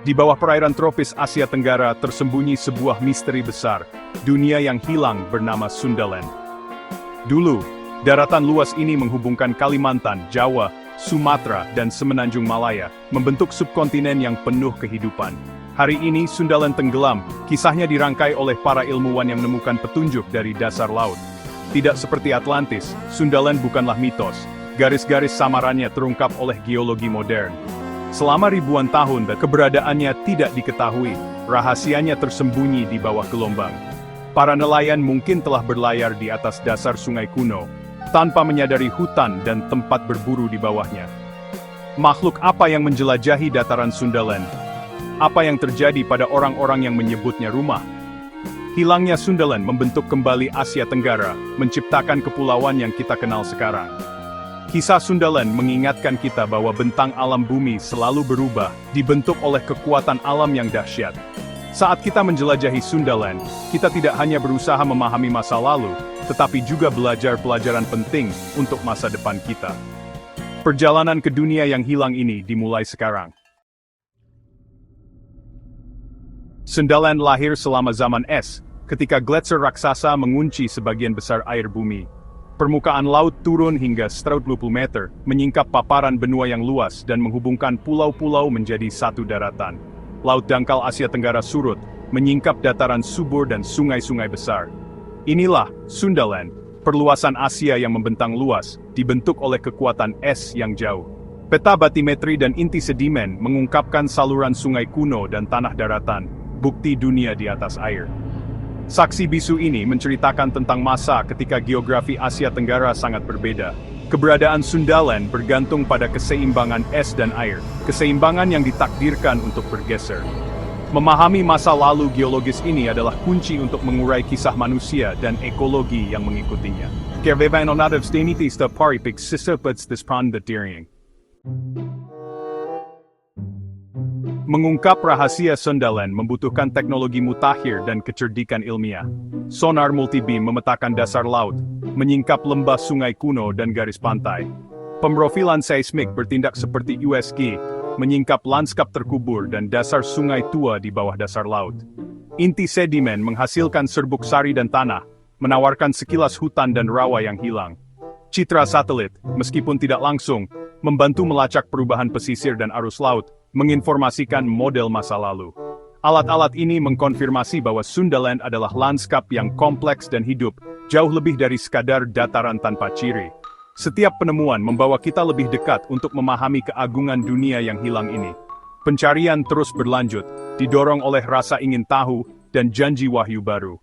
Di bawah perairan tropis Asia Tenggara tersembunyi sebuah misteri besar, dunia yang hilang bernama Sundaland. Dulu, daratan luas ini menghubungkan Kalimantan, Jawa, Sumatera, dan Semenanjung Malaya, membentuk subkontinen yang penuh kehidupan. Hari ini Sundaland tenggelam, kisahnya dirangkai oleh para ilmuwan yang menemukan petunjuk dari dasar laut. Tidak seperti Atlantis, Sundaland bukanlah mitos. Garis-garis samarannya terungkap oleh geologi modern. Selama ribuan tahun keberadaannya tidak diketahui, rahasianya tersembunyi di bawah gelombang. Para nelayan mungkin telah berlayar di atas dasar sungai kuno, tanpa menyadari hutan dan tempat berburu di bawahnya. Makhluk apa yang menjelajahi dataran Sundaland? Apa yang terjadi pada orang-orang yang menyebutnya rumah? Hilangnya Sundaland membentuk kembali Asia Tenggara, menciptakan kepulauan yang kita kenal sekarang. Kisah Sundaland mengingatkan kita bahwa bentang alam bumi selalu berubah, dibentuk oleh kekuatan alam yang dahsyat. Saat kita menjelajahi Sundaland, kita tidak hanya berusaha memahami masa lalu, tetapi juga belajar pelajaran penting untuk masa depan kita. Perjalanan ke dunia yang hilang ini dimulai sekarang. Sundaland lahir selama zaman es, ketika gletser raksasa mengunci sebagian besar air bumi. Permukaan laut turun hingga 120 meter, menyingkap paparan benua yang luas dan menghubungkan pulau-pulau menjadi satu daratan. Laut dangkal Asia Tenggara surut, menyingkap dataran subur dan sungai-sungai besar. Inilah Sundaland, perluasan Asia yang membentang luas, dibentuk oleh kekuatan es yang jauh. Peta batimetri dan inti sedimen mengungkapkan saluran sungai kuno dan tanah daratan, bukti dunia di atas air. Saksi bisu ini menceritakan tentang masa ketika geografi Asia Tenggara sangat berbeda. Keberadaan Sundaland bergantung pada keseimbangan es dan air, keseimbangan yang ditakdirkan untuk bergeser. Memahami masa lalu geologis ini adalah kunci untuk mengurai kisah manusia dan ekologi yang mengikutinya. Mengungkap rahasia Sundaland membutuhkan teknologi mutakhir dan kecerdikan ilmiah. Sonar multibeam memetakan dasar laut, menyingkap lembah sungai kuno dan garis pantai. Pemrofilan seismik bertindak seperti USG, menyingkap lanskap terkubur dan dasar sungai tua di bawah dasar laut. Inti sedimen menghasilkan serbuk sari dan tanah, menawarkan sekilas hutan dan rawa yang hilang. Citra satelit, meskipun tidak langsung, membantu melacak perubahan pesisir dan arus laut, menginformasikan model masa lalu. Alat-alat ini mengkonfirmasi bahwa Sundaland adalah lanskap yang kompleks dan hidup, jauh lebih dari sekadar dataran tanpa ciri. Setiap penemuan membawa kita lebih dekat untuk memahami keagungan dunia yang hilang ini. Pencarian terus berlanjut, didorong oleh rasa ingin tahu dan janji wahyu baru.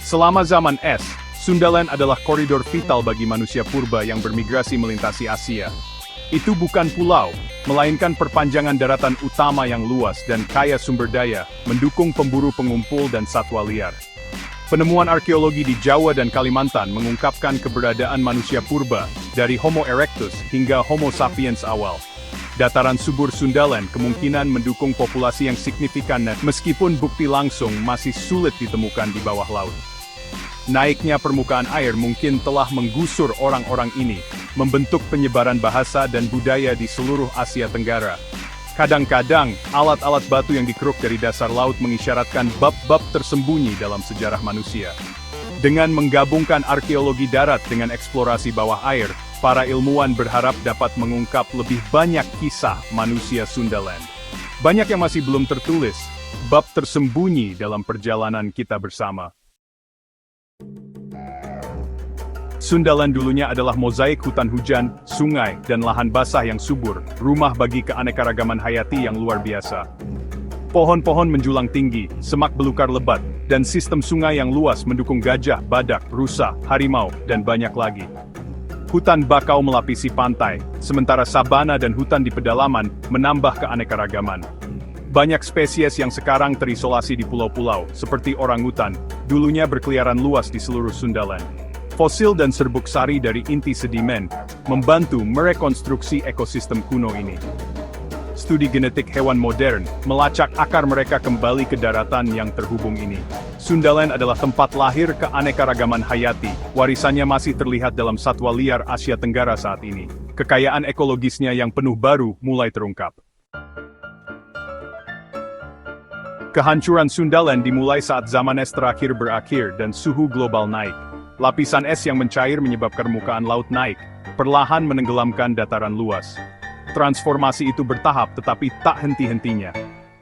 Selama zaman es, Sundaland adalah koridor vital bagi manusia purba yang bermigrasi melintasi Asia. Itu bukan pulau, melainkan perpanjangan daratan utama yang luas dan kaya sumber daya, mendukung pemburu pengumpul dan satwa liar. Penemuan arkeologi di Jawa dan Kalimantan mengungkapkan keberadaan manusia purba, dari Homo erectus hingga Homo sapiens awal. Dataran subur Sundaland kemungkinan mendukung populasi yang signifikan meskipun bukti langsung masih sulit ditemukan di bawah laut. Naiknya permukaan air mungkin telah menggusur orang-orang ini, membentuk penyebaran bahasa dan budaya di seluruh Asia Tenggara. Kadang-kadang, alat-alat batu yang dikeruk dari dasar laut mengisyaratkan bab-bab tersembunyi dalam sejarah manusia. Dengan menggabungkan arkeologi darat dengan eksplorasi bawah air, para ilmuwan berharap dapat mengungkap lebih banyak kisah manusia Sundaland. Banyak yang masih belum tertulis, bab tersembunyi dalam perjalanan kita bersama. Sundaland dulunya adalah mozaik hutan hujan, sungai, dan lahan basah yang subur, rumah bagi keanekaragaman hayati yang luar biasa. Pohon-pohon menjulang tinggi, semak belukar lebat, dan sistem sungai yang luas mendukung gajah, badak, rusa, harimau, dan banyak lagi. Hutan bakau melapisi pantai, sementara sabana dan hutan di pedalaman menambah keanekaragaman. Banyak spesies yang sekarang terisolasi di pulau-pulau, seperti orangutan, dulunya berkeliaran luas di seluruh Sundaland. Fosil dan serbuk sari dari inti sedimen membantu merekonstruksi ekosistem kuno ini. Studi genetik hewan modern melacak akar mereka kembali ke daratan yang terhubung ini. Sundaland adalah tempat lahir keanekaragaman hayati, warisannya masih terlihat dalam satwa liar Asia Tenggara saat ini. kekayaan ekologisnya yang penuh baru mulai terungkap. Kehancuran Sundaland dimulai saat zaman es terakhir berakhir dan suhu global naik. Lapisan es yang mencair menyebabkan permukaan laut naik, perlahan menenggelamkan dataran luas. Transformasi itu bertahap tetapi tak henti-hentinya.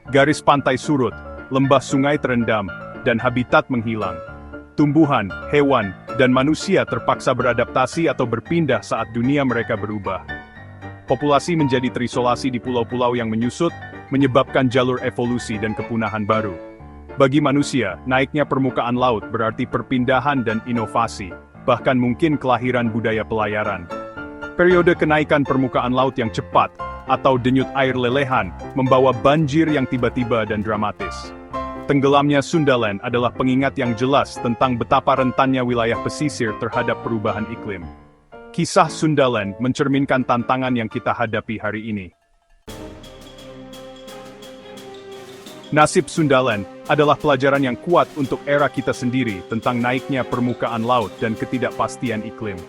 Garis pantai surut, lembah sungai terendam, dan habitat menghilang. Tumbuhan, hewan, dan manusia terpaksa beradaptasi atau berpindah saat dunia mereka berubah. Populasi menjadi terisolasi di pulau-pulau yang menyusut, menyebabkan jalur evolusi dan kepunahan baru. Bagi manusia, naiknya permukaan laut berarti perpindahan dan inovasi, bahkan mungkin kelahiran budaya pelayaran. Periode kenaikan permukaan laut yang cepat, atau denyut air lelehan, membawa banjir yang tiba-tiba dan dramatis. Tenggelamnya Sundaland adalah pengingat yang jelas tentang betapa rentannya wilayah pesisir terhadap perubahan iklim. Kisah Sundaland mencerminkan tantangan yang kita hadapi hari ini. Nasib Sundaland adalah pelajaran yang kuat untuk era kita sendiri tentang naiknya permukaan laut dan ketidakpastian iklim.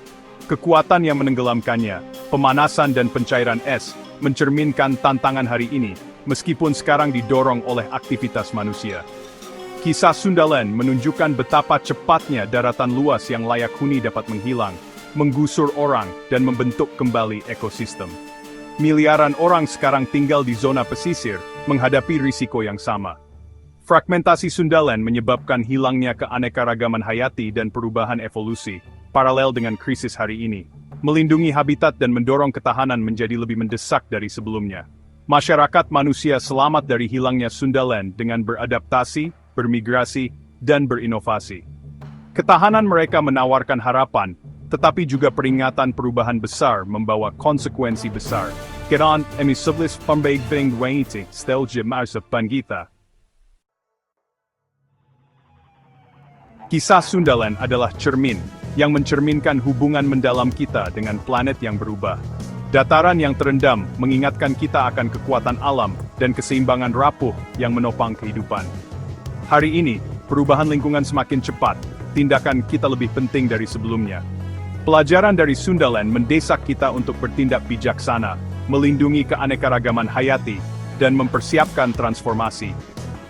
Kekuatan yang menenggelamkannya, pemanasan dan pencairan es, mencerminkan tantangan hari ini, meskipun sekarang didorong oleh aktivitas manusia. Kisah Sundaland menunjukkan betapa cepatnya daratan luas yang layak huni dapat menghilang, menggusur orang, dan membentuk kembali ekosistem. Miliaran orang sekarang tinggal di zona pesisir, menghadapi risiko yang sama. Fragmentasi Sundaland menyebabkan hilangnya keanekaragaman hayati dan perubahan evolusi, paralel dengan krisis hari ini. Melindungi habitat dan mendorong ketahanan menjadi lebih mendesak dari sebelumnya. Masyarakat manusia selamat dari hilangnya Sundaland dengan beradaptasi, bermigrasi, dan berinovasi. Ketahanan mereka menawarkan harapan, tetapi juga peringatan perubahan besar membawa konsekuensi besar. Keran emisiblis pembagian wanita stelje masa panggita. Kisah Sundaland adalah cermin yang mencerminkan hubungan mendalam kita dengan planet yang berubah. Dataran yang terendam mengingatkan kita akan kekuatan alam dan keseimbangan rapuh yang menopang kehidupan. Hari ini, perubahan lingkungan semakin cepat, tindakan kita lebih penting dari sebelumnya. Pelajaran dari Sundaland mendesak kita untuk bertindak bijaksana, melindungi keanekaragaman hayati, dan mempersiapkan transformasi.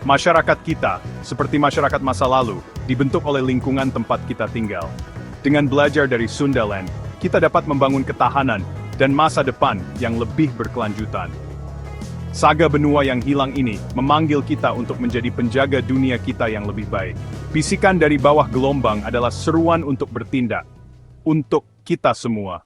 Masyarakat kita, seperti masyarakat masa lalu, dibentuk oleh lingkungan tempat kita tinggal. Dengan belajar dari Sundaland, kita dapat membangun ketahanan dan masa depan yang lebih berkelanjutan. Saga benua yang hilang ini memanggil kita untuk menjadi penjaga dunia kita yang lebih baik. Bisikan dari bawah gelombang adalah seruan untuk bertindak. Untuk kita semua.